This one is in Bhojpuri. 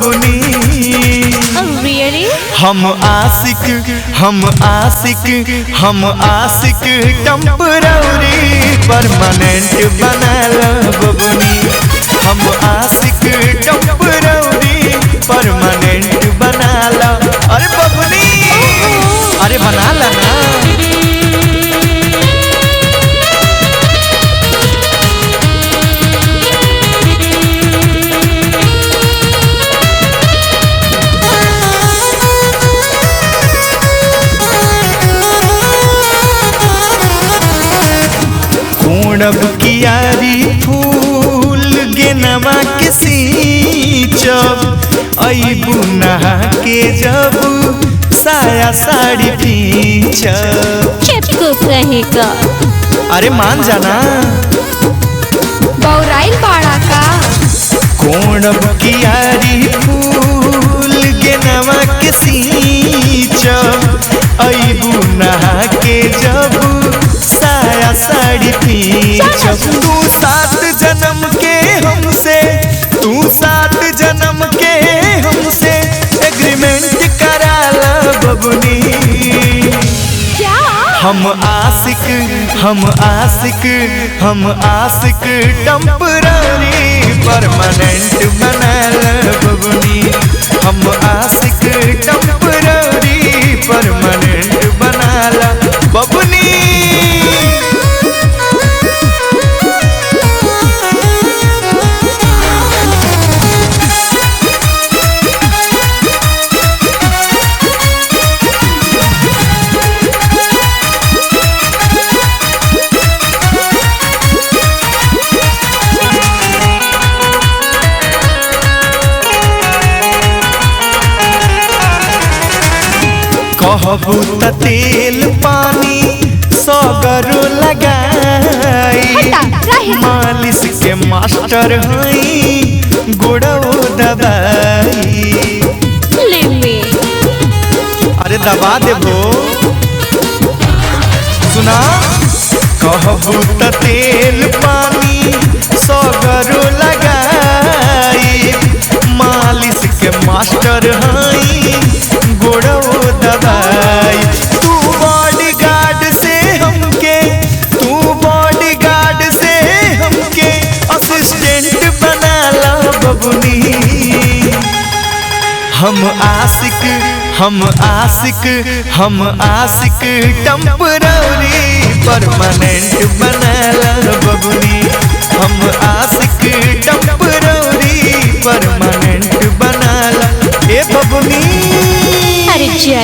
बबुनी। Really? हम आशिक टेम्पररी परमानेंट बनाला बबुनी। हम आशिक टेम्पररी परमानेंट बनाला। अरे बबुनी अरे बनाला ना। कोणब कियारी फूल गेनमा के सींचब अइबू नहा के जब साया साड़ी पींचब। चुप रहेगा। अरे मान जाना। बौराइल बाड़ा का। कोणब कियारी फूल गेनमा के सींचब अइबू नहा के जब साया साड़ी पींचब। तू 7 जन्म के हमसे एग्रीमेंट कराला बबुनी। क्या? हम आशिक टेम्पररी परमानेंट बनाला बबुनी। हम आशिक टेम्पररी परमानेंट बनाला बबुनी। कहबू त तेल पानी सगरो लगाई। मालिश के मास्टर हई गोड़ो दबाई। अरे दबा देबो। सुना कहबू त तेल पानी सगरो लगाई। मालिश के मास्टर हई गोड़ो दबाई। तू बॉडीगार्ड से हमके असिस्टेंट बनाला बबुनी। हम आशिक टेम्पररी परमानेंट बनाला बबुनी। हम आशिक टेम्पररी परमानेंट बनाला ए बबुनी। अरे जा